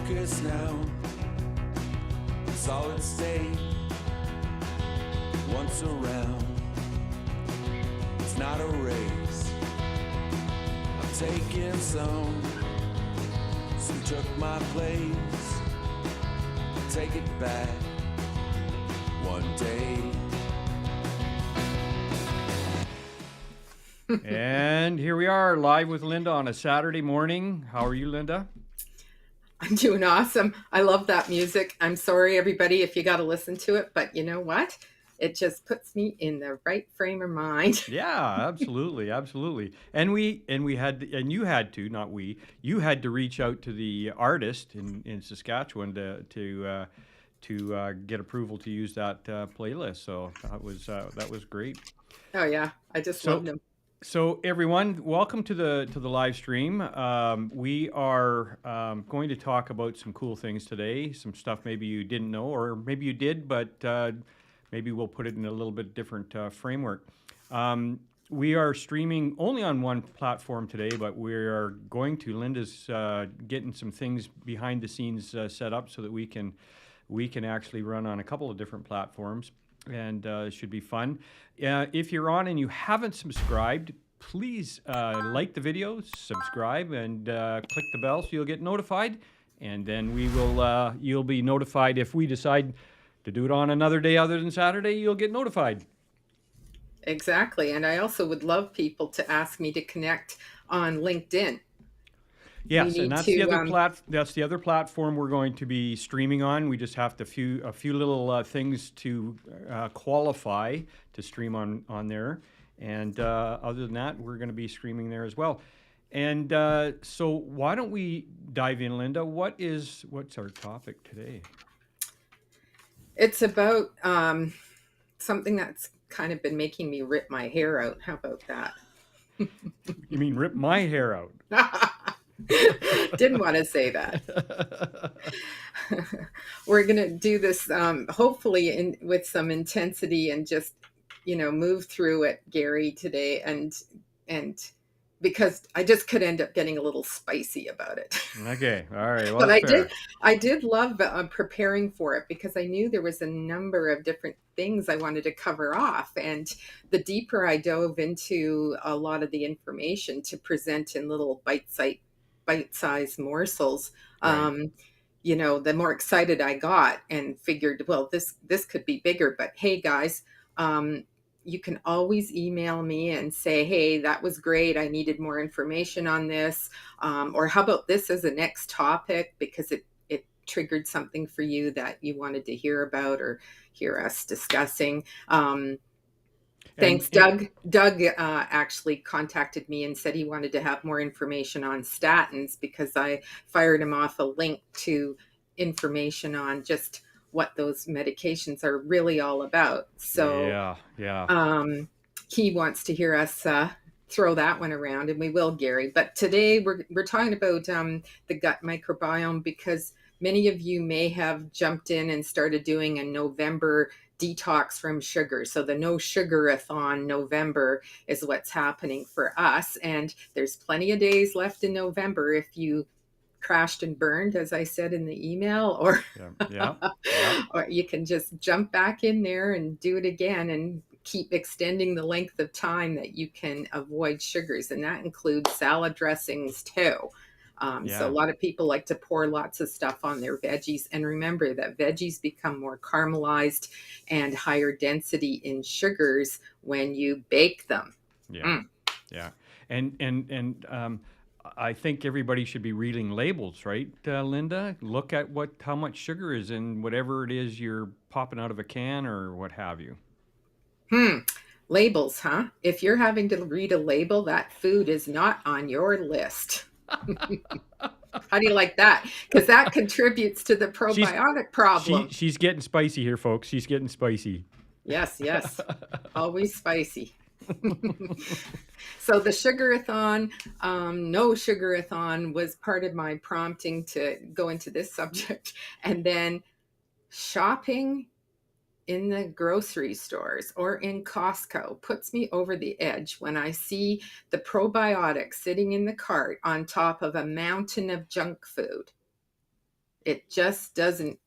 focus now. Solid state. Once around. It's not a race. I'm taking some took my place. Take it back one day. And here we are live with Linda on a Saturday morning. How are you, Linda? I'm doing awesome. I love that music. I'm sorry, everybody, if you got to listen to it, but you know what? It just puts me in the right frame of mind. Yeah, absolutely, absolutely. And you had to reach out to the artist in Saskatchewan to get approval to use that playlist. So that was great. Oh yeah, I just loved him. So everyone, welcome to the live stream. We are going to talk about some cool things today. Some stuff maybe you didn't know, or maybe you did, but maybe we'll put it in a little bit different framework. We are streaming only on one platform today, but we are going to. Linda's getting some things behind the scenes set up so that we can actually run on a couple of different platforms. And it should be fun. If you're on and you haven't subscribed, please like the video, subscribe, and click the bell so you'll get notified. And then you'll be notified if we decide to do it on another day other than Saturday. You'll get notified. Exactly. And I also would love people to ask me to connect on LinkedIn. Yes, and that's the other platform we're going to be streaming on. We just have a few little things to qualify to stream on there, and other than that, we're going to be streaming there as well. And so, why don't we dive in, Linda? What's our topic today? It's about something that's kind of been making me rip my hair out. How about that? You mean rip my hair out? Didn't want to say that. We're going to do this hopefully with some intensity and just, move through it, Gary, today. And because I just could end up getting a little spicy about it. Okay. All right. Well, but I did love preparing for it because I knew there was a number of different things I wanted to cover off. And the deeper I dove into a lot of the information to present in little bite-sized morsels, right. The more excited I got and figured, well, this could be bigger. But hey, guys, you can always email me and say, hey, that was great. I needed more information on this. Or how about this as a next topic, because it triggered something for you that you wanted to hear about or hear us discussing. Thanks, Doug. Doug actually contacted me and said he wanted to have more information on statins because I fired him off a link to information on just what those medications are really all about. So he wants to hear us throw that one around, and we will, Gary. But today we're talking about the gut microbiome because many of you may have jumped in and started doing a November detox from sugar. So the no sugar-a-thon November is what's happening for us. And there's plenty of days left in November if you crashed and burned, as I said in the email, or or you can just jump back in there and do it again and keep extending the length of time that you can avoid sugars. And that includes salad dressings too. So a lot of people like to pour lots of stuff on their veggies. And remember that veggies become more caramelized and higher density in sugars when you bake them. Yeah. And I think everybody should be reading labels, right, Linda? Look at how much sugar is in whatever it is you're popping out of a can or what have you. Labels, huh? If you're having to read a label, that food is not on your list. How do you like that? Because that contributes to the probiotic problem. She's getting spicy here, folks. She's getting spicy. Yes. Always spicy. So the sugar-a-thon, no sugar-a-thon was part of my prompting to go into this subject. And then shopping in the grocery stores or in Costco puts me over the edge when I see the probiotics sitting in the cart on top of a mountain of junk food. It just doesn't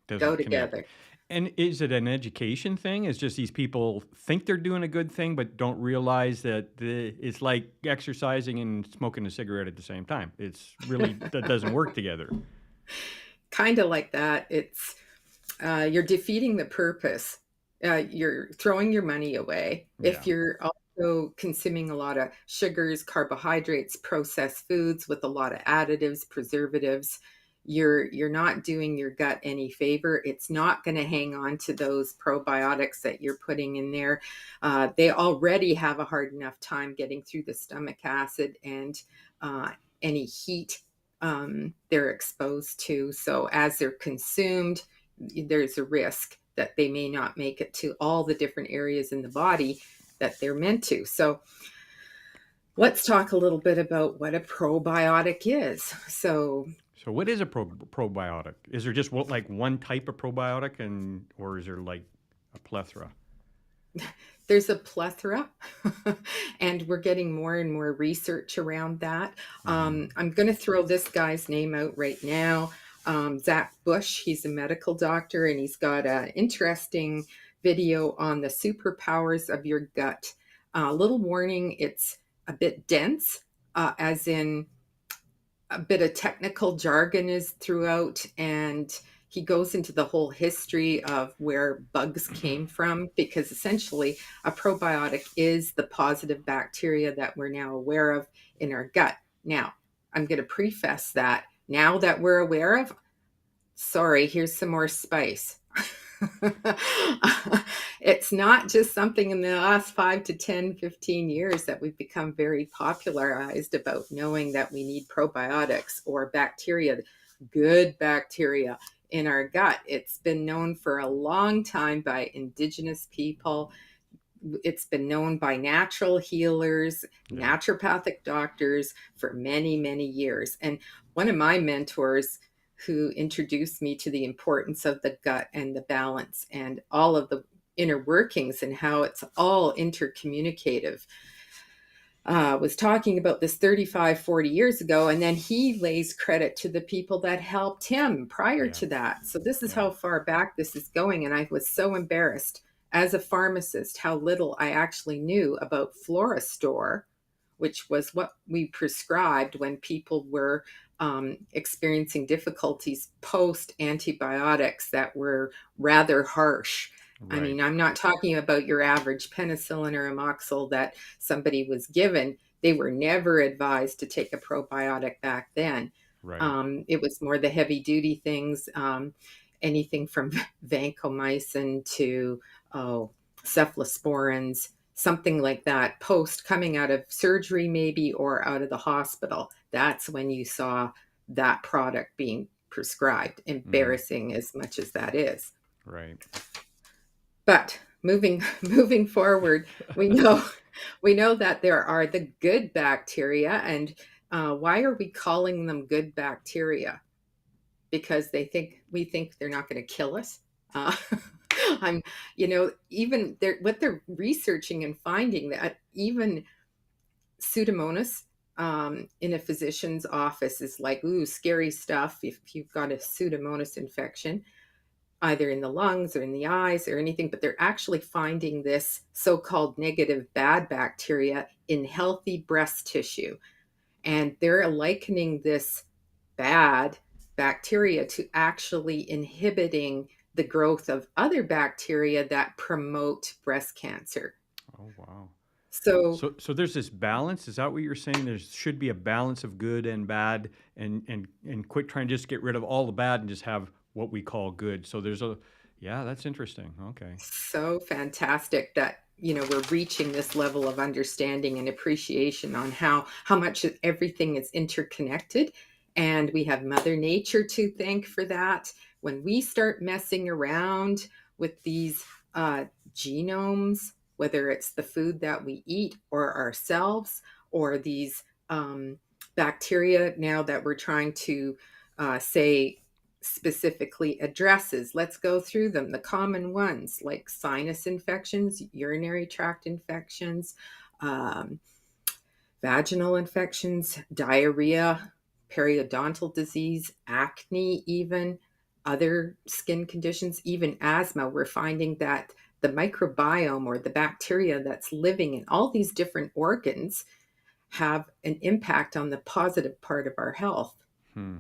go Doesn't connect. together. And is it an education thing? It's just these people think they're doing a good thing, but don't realize that it's like exercising and smoking a cigarette at the same time. It's really, that doesn't work together. Kind of like that. It's you're defeating the purpose. You're throwing your money away Yeah. if you're also consuming a lot of sugars, carbohydrates, processed foods with a lot of additives, preservatives. You're not doing your gut any favor. It's not going to hang on to those probiotics that you're putting in there. They already have a hard enough time getting through the stomach acid and any heat they're exposed to. So as they're consumed, there's a risk that they may not make it to all the different areas in the body that they're meant to. So let's talk a little bit about what a probiotic is. So What is a probiotic? Is there just like one type of probiotic, or is there like a plethora? there's a plethora, and we're getting more and more research around that. I'm going to throw this guy's name out right now. Zach Bush, he's a medical doctor, and he's got an interesting video on the superpowers of your gut. Little warning, it's a bit dense, as in a bit of technical jargon is throughout, and he goes into the whole history of where bugs came from, because essentially a probiotic is the positive bacteria that we're now aware of in our gut. Now, I'm going to preface that now that we're aware of, sorry, here's some more spice. It's not just something in the last 5 to 10, 15 years that we've become very popularized about knowing that we need probiotics or bacteria, good bacteria in our gut. It's been known for a long time by indigenous people. It's been known by natural healers, naturopathic doctors for many, many years. And one of my mentors who introduced me to the importance of the gut and the balance and all of the inner workings and how it's all intercommunicative, was talking about this 35, 40 years ago. And then he lays credit to the people that helped him prior to that. So this is how far back this is going. And I was so embarrassed as a pharmacist how little I actually knew about Florastore, which was what we prescribed when people were experiencing difficulties post antibiotics that were rather harsh. Right. I mean, I'm not talking about your average penicillin or amoxil that somebody was given. They were never advised to take a probiotic back then. Right. It was more the heavy duty things, anything from vancomycin to cephalosporins, something like that, post coming out of surgery maybe or out of the hospital. That's when you saw that product being prescribed, embarrassing as much as that is. Right. But moving forward, we know that there are the good bacteria. And why are we calling them good bacteria? Because we think they're not going to kill us. Even what they're researching and finding that even Pseudomonas in a physician's office is like, ooh, scary stuff if you've got a Pseudomonas infection, either in the lungs or in the eyes or anything. But they're actually finding this so-called negative bad bacteria in healthy breast tissue. And they're likening this bad bacteria to actually inhibiting the growth of other bacteria that promote breast cancer. Oh, wow. So So there's this balance. Is that what you're saying? There should be a balance of good and bad, and quit trying to just get rid of all the bad and just have what we call good. So that's interesting. Okay. so fantastic that we're reaching this level of understanding and appreciation on how much everything is interconnected, and we have Mother Nature to thank for that. When we start messing around with these genomes, whether it's the food that we eat or ourselves, or these bacteria now that we're trying to say specifically addresses. Let's go through them. The common ones like sinus infections, urinary tract infections, vaginal infections, diarrhea, periodontal disease, acne, even other skin conditions, even asthma. We're finding that the microbiome, or the bacteria that's living in all these different organs, have an impact on the positive part of our health. Hmm.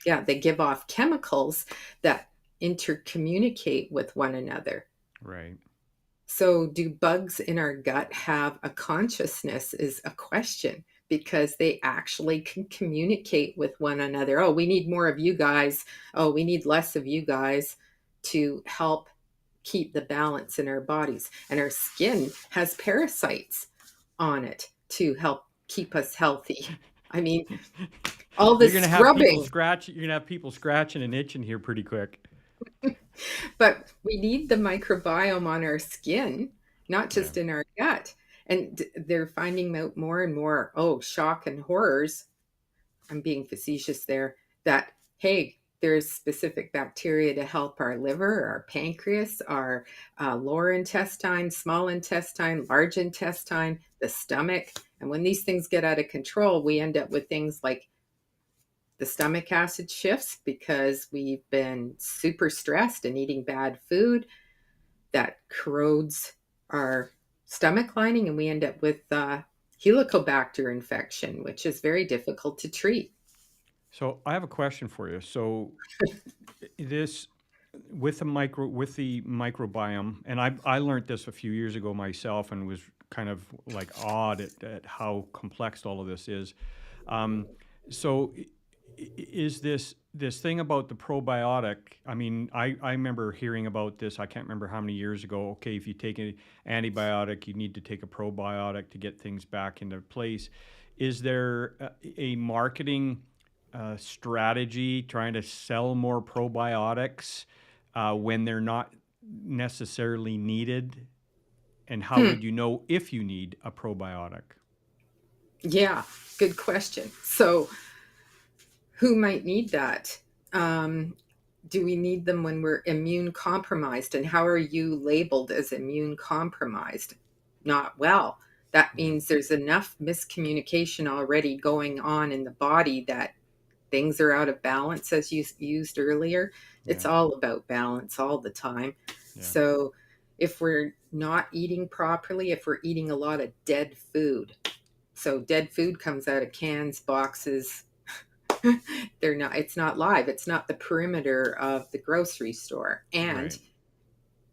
Yeah, they give off chemicals that intercommunicate with one another. Right. So, do bugs in our gut have a consciousness? Is a question, because they actually can communicate with one another. Oh, we need more of you guys. Oh, we need less of you guys, to help keep the balance in our bodies. And our skin has parasites on it to help keep us healthy. I mean, all You're this gonna have people scrubbing, scratch. You're gonna have people scratching and itching here pretty quick. but we need the microbiome on our skin, not Yeah. just in our gut. And they're finding out more and more, oh, shock and horrors. I'm being facetious there, that, hey, there's specific bacteria to help our liver, our pancreas, our lower intestine, small intestine, large intestine, the stomach. And when these things get out of control, we end up with things like the stomach acid shifts, because we've been super stressed and eating bad food that corrodes our stomach lining, and we end up with helicobacter infection, which is very difficult to treat. So I have a question for you. So this with the microbiome, and I learned this a few years ago myself, and was kind of like awed at how complex all of this is. Um, so is this thing about the probiotic? I mean, I remember hearing about this. I can't remember how many years ago. Okay, if you take an antibiotic, you need to take a probiotic to get things back into place. Is there a marketing strategy trying to sell more probiotics when they're not necessarily needed? And how Hmm. would you know if you need a probiotic? Yeah, good question. So, who might need that? Um, do we need them when we're immune compromised? And how are you labeled as immune compromised? Not well. That Yeah, means there's enough miscommunication already going on in the body, that things are out of balance, as you used earlier. It's yeah, all about balance all the time. yeah, So, if we're not eating properly, if we're eating a lot of dead food, so dead food comes out of cans, boxes. They're not, it's not live. It's not the perimeter of the grocery store. And right.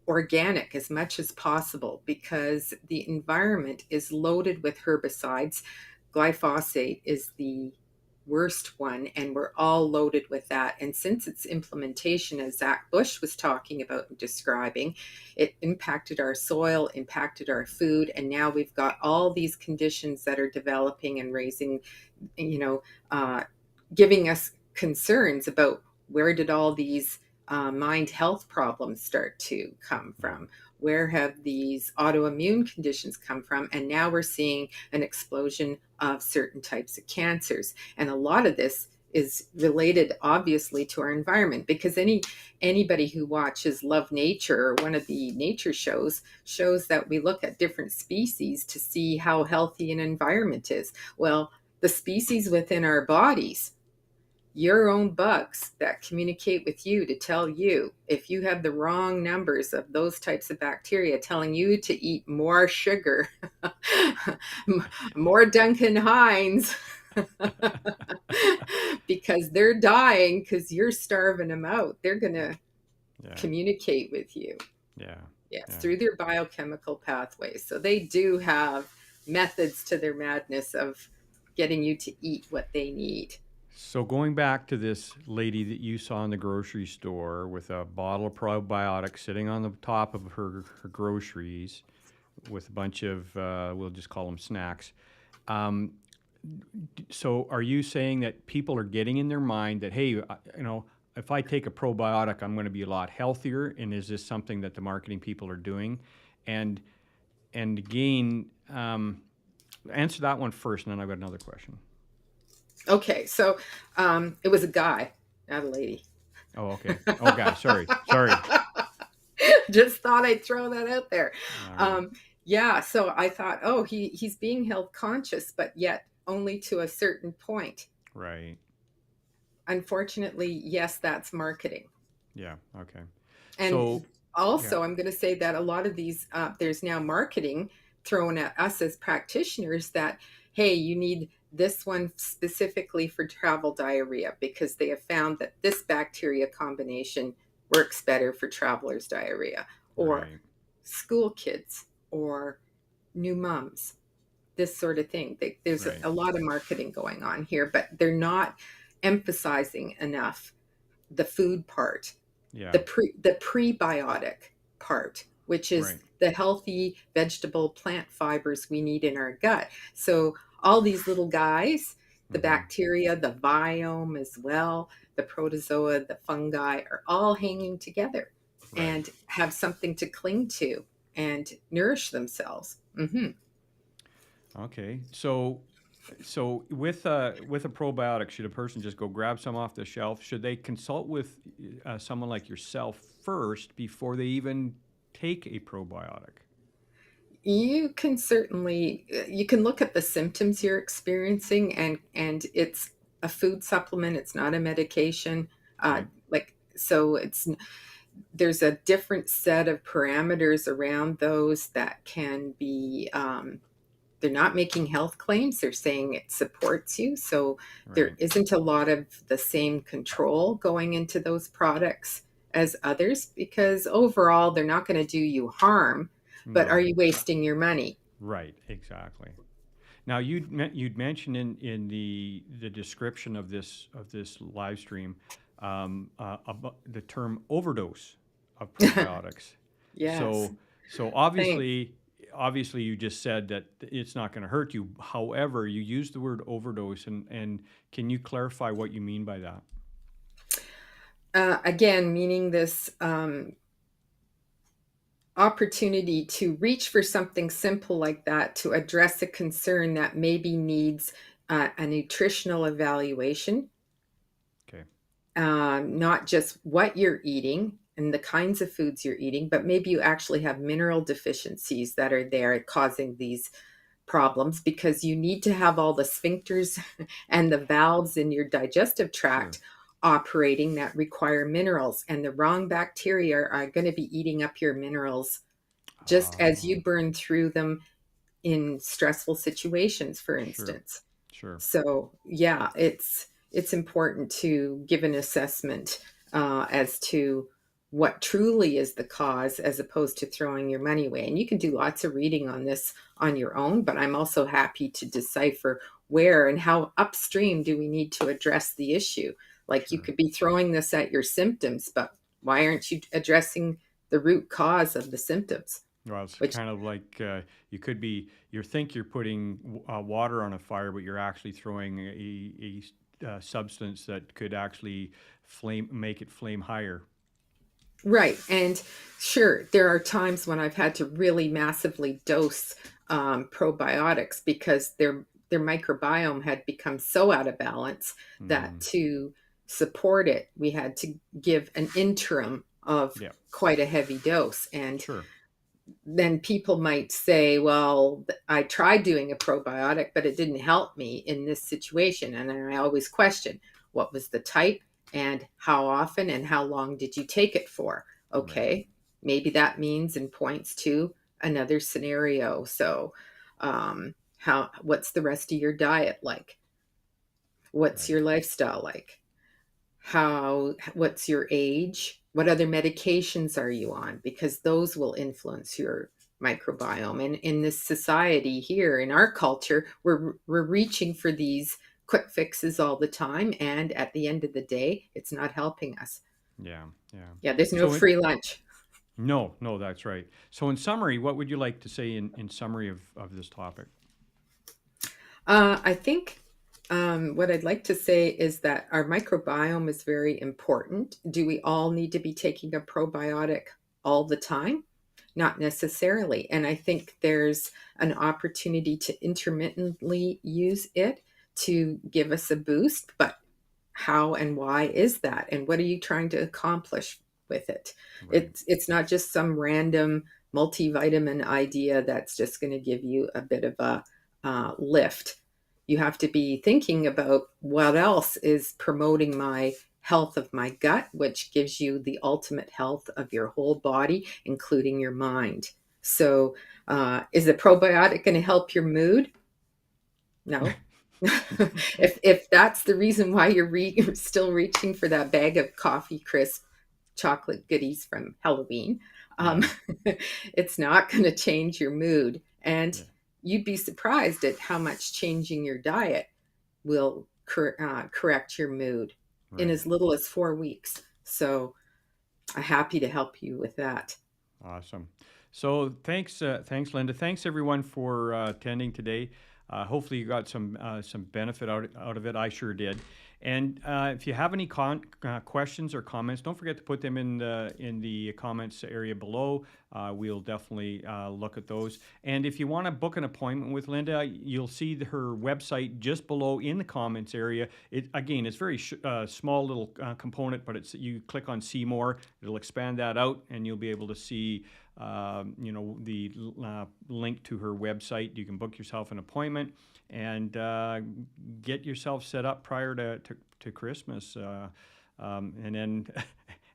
organic as much as possible, because the environment is loaded with herbicides. Glyphosate is the worst one, and we're all loaded with that. And since its implementation, as Zach Bush was talking about and describing, it impacted our soil, impacted our food, and now we've got all these conditions that are developing and raising, you know, giving us concerns about, where did all these mind health problems start to come Yeah. from? Where have these autoimmune conditions come from? And now we're seeing an explosion of certain types of cancers. And a lot of this is related, obviously, to our environment, because anybody who watches Love Nature, or one of the nature shows that we look at different species to see how healthy an environment is. Well, the species within our bodies, your own bugs that communicate with you to tell you if you have the wrong numbers of those types of bacteria, telling you to eat more sugar, more Duncan Hines, because they're dying because you're starving them out. They're going to Yeah, communicate with you. yeah, Yes, yeah. through their biochemical pathways. So they do have methods to their madness of getting you to eat what they need. So going back to this lady that you saw in the grocery store with a bottle of probiotics sitting on the top of her groceries with a bunch of, we'll just call them snacks. Um, so are you saying that people are getting in their mind that, hey, if I take a probiotic, I'm going to be a lot healthier? And is this something that the marketing people are doing? And and again, answer that one first, and then I've got another question. Okay, so it was a guy, not a lady. Oh, okay. Oh, gosh, sorry. Just thought I'd throw that out there. All right, Um, yeah, so I thought, he's being health conscious, but yet only to a certain point. right. unfortunately, yes, that's marketing. Yeah. Okay. So, And yeah. also, I'm going to say that a lot of these, there's now marketing thrown at us as practitioners that, hey, you need this one specifically for travel diarrhea because they have found that this bacteria combination works better for travelers' diarrhea, or Right. school kids, or new moms, this sort of thing. There's Right. a lot of marketing going on here, but they're not emphasizing enough the food part, Yeah. the prebiotic part, which is Right. the healthy vegetable plant fibers we need in our gut. So all these little guys, the Mm-hmm. bacteria, the viome as well, the protozoa, the fungi are all hanging together Right. and have something to cling to and nourish themselves. Hmm. Okay. So with a probiotic, should a person just go grab some off the shelf? Should they consult with someone like yourself first before they even take a probiotic? You can certainly you can look at the symptoms you're experiencing, and it's a food supplement, it's not a medication. Okay. Like, so it's, there's a different set of parameters around those that can be, they're not making health claims, they're saying it supports you, so there Right. isn't a lot of the same control going into those products as others, because overall they're not going to do you harm, but are No. you wasting your money? Right. Exactly. Now you'd mentioned in the description of this live stream about the term overdose of probiotics. Yes, So thanks. obviously you just said that it's not going to hurt you. However, you used the word overdose, and can you clarify what you mean by that? Again, meaning this, opportunity to reach for something simple like that to address a concern that maybe needs a nutritional evaluation, Okay. not just what you're eating and the kinds of foods you're eating, but maybe you actually have mineral deficiencies that are there causing these problems, because you need to have all the sphincters and the valves in your digestive Sure. tract operating that require minerals, and the wrong bacteria are going to be eating up your minerals just as Oh, you burn through them in stressful situations, for sure. instance. Sure. So yeah, it's important to give an assessment as to what truly is the cause, as opposed to throwing your money away. And you can do lots of reading on this on your own, but I'm also happy to decipher where and how upstream do we need to address the issue. Like, you Sure. could be throwing this at your symptoms, but why aren't you addressing the root cause of the symptoms? Well, it's Which, kind of like you think you're putting water on a fire, but you're actually throwing a substance that could actually make it flame higher. right. And sure, there are times when I've had to really massively dose probiotics because their microbiome had become so out of balance that Hmm. to support it, we had to give an interim of Yeah, quite a heavy dose. And sure. then people might say, well, I tried doing a probiotic, but it didn't help me in this situation. And then I always question, what was the type and how often and how long did you take it for? Right, Okay, maybe that means and points to another scenario. So, what's the rest of your diet like? What's right, your lifestyle like? What's your age? What other medications are you on? Because those will influence your microbiome. And in this society here, in our culture, we're reaching for these quick fixes all the time, and at the end of the day, it's not helping us. yeah, yeah. Yeah, there's no So free lunch. no, that's right. So in summary, what would you like to say in summary of this topic? I think what I'd like to say is that our microbiome is very important. Do we all need to be taking a probiotic all the time? Not necessarily. And I think there's an opportunity to intermittently use it to give us a boost. But how and why is that? And what are you trying to accomplish with it? Right, It's not just some random multivitamin idea that's just going to give you a bit of a lift. you have to be thinking about what else is promoting my health of my gut, which gives you the ultimate health of your whole body, including your mind. So, is a probiotic going to help your mood? No. If that's the reason why you're still reaching for that bag of coffee crisp chocolate goodies from Halloween, um, Yeah. it's not going to change your mood. And Yeah. you'd be surprised at how much changing your diet will correct your mood in Right. as little as 4 weeks. So I'm happy to help you with that. Awesome. So thanks, Linda. Thanks everyone for attending today. Hopefully you got some benefit out of it. I sure did. And if you have any questions or comments, don't forget to put them in the comments area below. We'll definitely look at those. And if you want to book an appointment with Linda, you'll see her website just below in the comments area. It's very small little component, but you click on see more. It'll expand that out, and you'll be able to see the link to her website. You can book yourself an appointment and get yourself set up prior to Christmas. And then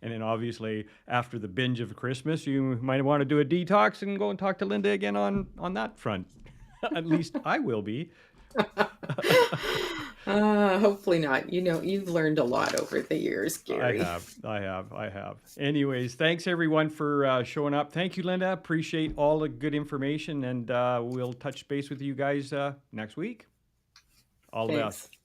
and then obviously after the binge of Christmas, you might want to do a detox and go and talk to Linda again on that front. At least I will be. Hopefully not. You've learned a lot over the years, Gary. I have. Anyways, thanks everyone for showing up. Thank you, Linda. Appreciate all the good information, and we'll touch base with you guys next week. All the Thanks. best.